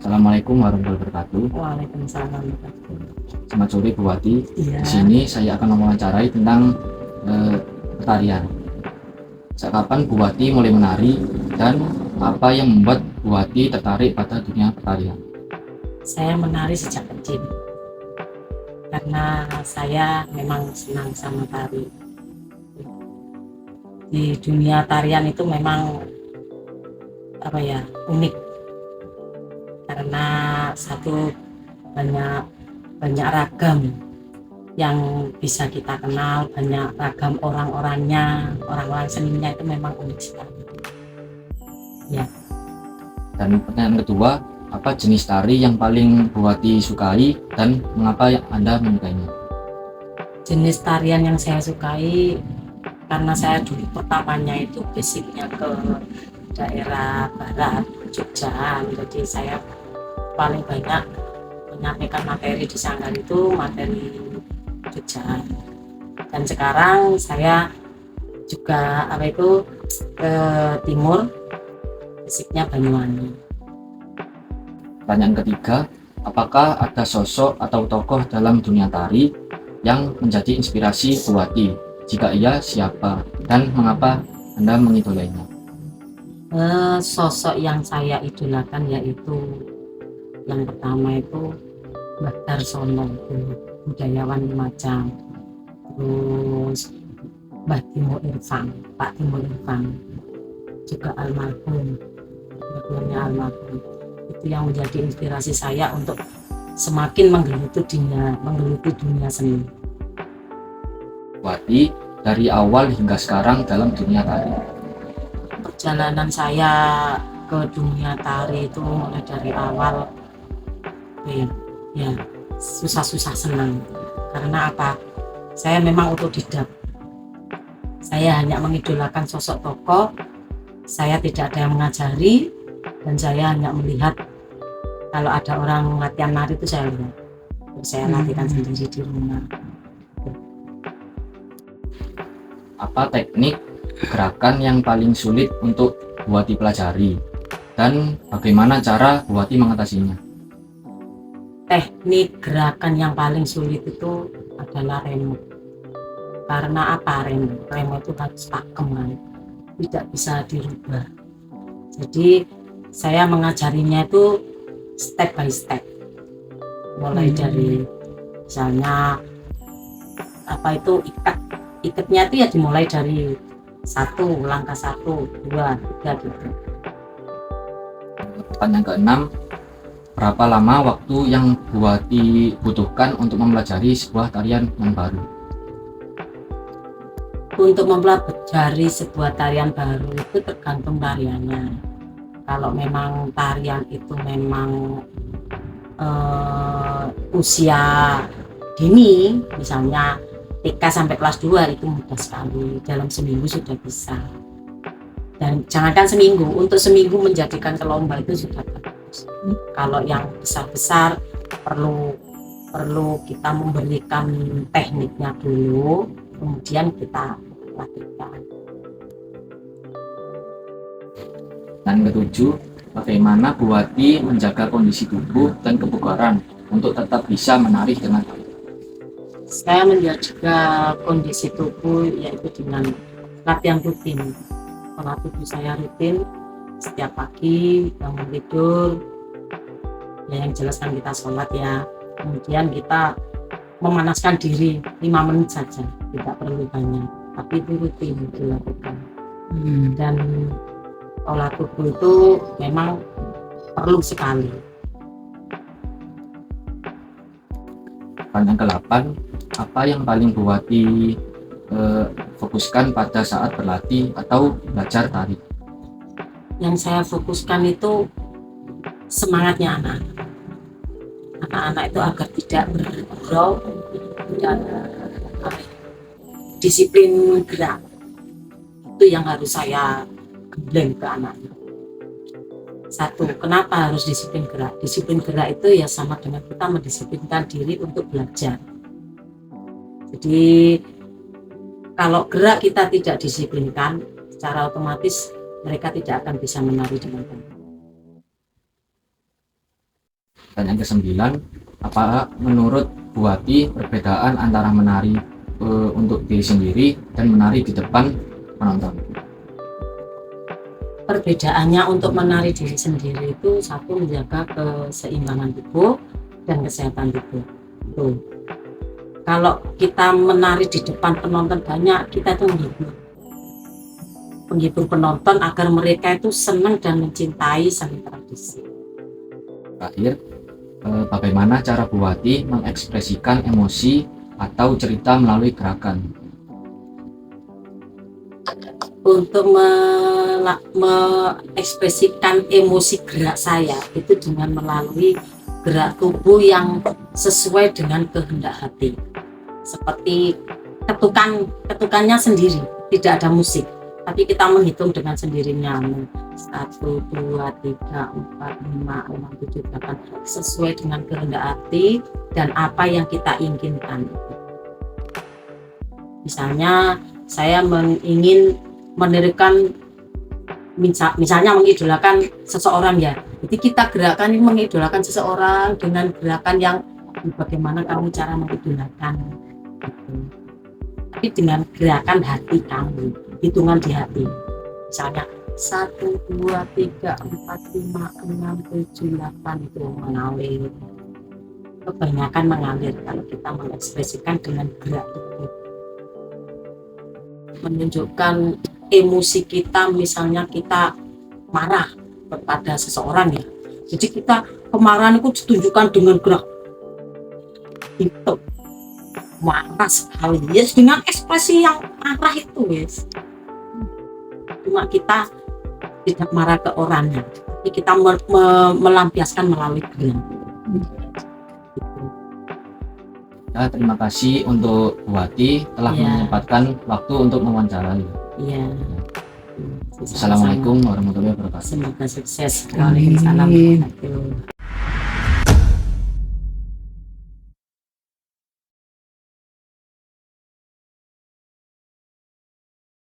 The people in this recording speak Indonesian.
Assalamualaikum warahmatullahi wabarakatuh. Waalaikumsalam. Selamat sore Bu Wati. Iya. Di sini saya akan mewawancarai tentang pertarian. Sejak kapan Bu Wati mulai menari dan apa yang membuat Bu Wati tertarik pada dunia pertarian? Saya menari sejak kecil karena saya memang senang sama tari. Di dunia tarian itu memang unik, karena satu banyak ragam yang bisa kita kenal, banyak ragam orang-orangnya, orang-orang seninya itu memang unik sekali. Ya. Dan pertanyaan kedua, apa jenis tari yang paling Bu Wati sukai dan mengapa Anda menyukainya? Jenis tarian yang saya sukai, karena saya dulu pertamanya itu basicnya ke daerah barat, Jogja, jadi saya paling banyak menyampaikan materi di Sanggar itu materi Jogja. Dan sekarang saya juga ke timur, basicnya Banyuwangi. Pertanyaan ketiga, apakah ada sosok atau tokoh dalam dunia tari yang menjadi inspirasi Bu Wati? Jika iya, siapa dan mengapa Anda mengidolainya? Sosok yang saya idolakan yaitu yang pertama itu Mbah Darsono, budayawan Lumajang. Terus Mbah Timo Irfan, Pak Timo Irfan, juga almarhum, keduanya almarhum. Itu yang menjadi inspirasi saya untuk semakin menggeluti dunia seni. Wati, dari awal hingga sekarang dalam dunia tari, Perjalanan saya ke dunia tari itu mulai dari awal susah-susah senang. Karena apa? Saya memang otodidak. Saya hanya mengidolakan sosok tokoh. Saya tidak ada yang mengajari, dan saya hanya melihat kalau ada orang latihan nari itu saya lihat. Terus saya latihan sendiri di rumah. apa teknik gerakan yang paling sulit untuk Bu Wati pelajari dan bagaimana cara Bu Wati mengatasinya? Teknik gerakan yang paling sulit itu adalah remo. Karena apa remo? Remo itu harus pakem kan, tidak bisa dirubah. Jadi saya mengajarinya itu step by step. Mulai dari misalnya ikatnya itu ya dimulai dari langkah 1, 2, 3 gitu. Pertanyaan keenam, berapa lama waktu yang Bu Wati butuhkan untuk mempelajari sebuah tarian yang baru? Untuk mempelajari sebuah tarian baru itu tergantung tariannya. Kalau memang tarian itu memang usia dini, misalnya TK sampai kelas 2, itu mudah sekali, dalam seminggu sudah bisa. Dan jangankan seminggu, untuk seminggu menjadikan ke lomba itu sudah bagus. Kalau yang besar-besar perlu kita memberikan tekniknya dulu, kemudian kita lakukan. Dan ketujuh, bagaimana Bu Wati menjaga kondisi tubuh dan kebugaran untuk tetap bisa menari dengan baik? Saya menjaga kondisi tubuh yaitu dengan latihan rutin. Pola tubuh saya rutin setiap pagi bangun tidur, ya yang jelas kan kita sholat ya, kemudian kita memanaskan diri 5 menit saja, tidak perlu banyak, tapi itu rutin dilakukan. Dan pola tubuh itu memang perlu sekali. Pertanyaan ke-8, apa yang paling Bu Wati fokuskan pada saat berlatih atau belajar tari? Yang saya fokuskan itu semangatnya anak-anak itu agar tidak bergurau dan disiplin gerak. Itu yang harus saya gembleng ke anaknya. Satu, kenapa harus disiplin gerak? Disiplin gerak itu ya sama dengan kita mendisiplinkan diri untuk belajar. Jadi kalau gerak kita tidak disiplinkan, secara otomatis mereka tidak akan bisa menari dengan baik. Dan yang kesembilan, apa menurut Bu Wati perbedaan antara menari untuk diri sendiri dan menari di depan penonton? Perbedaannya untuk menari diri sendiri itu satu, menjaga keseimbangan tubuh dan kesehatan tubuh. Tuh. Kalau kita menari di depan penonton banyak, kita itu menghibur penonton agar mereka itu senang dan mencintai seni tradisi. Terakhir, bagaimana cara Bu Wati mengekspresikan emosi atau cerita melalui gerakan? Untuk mengekspresikan emosi gerak saya itu dengan melalui gerak tubuh yang sesuai dengan kehendak hati, seperti ketukannya sendiri, tidak ada musik, tapi kita menghitung dengan sendirinya 1, 2, 3, 4, 5, 6, 7, 8 sesuai dengan kehendak hati dan apa yang kita inginkan. Misalnya saya ingin menerikan, misalnya mengidolakan seseorang ya, jadi kita gerakan ini mengidolakan seseorang dengan gerakan yang bagaimana kamu cara mengidolakan gitu. Tapi dengan gerakan hati kamu, hitungan di hati, misalnya 1, 2, 3, 4, 5, 6, 7, 8 itu mengalir, kebanyakan mengalir kalau kita mengekspresikan dengan gerak tubuh, menunjukkan emosi kita. Misalnya kita marah kepada seseorang ya, jadi kita kemarahan itu ditunjukkan dengan gerak itu, marah sekali yes, dengan ekspresi yang marah itu yes. Cuma kita tidak marah ke orangnya, tapi kita melampiaskan melalui gerak. Ya, terima kasih untuk Bu Wati telah menyempatkan waktu untuk mewawancarai. Iya. Assalamualaikum warahmatullahi wabarakatuh. Semoga sukses. Waalaikumsalam warahmatullahi wabarakatuh.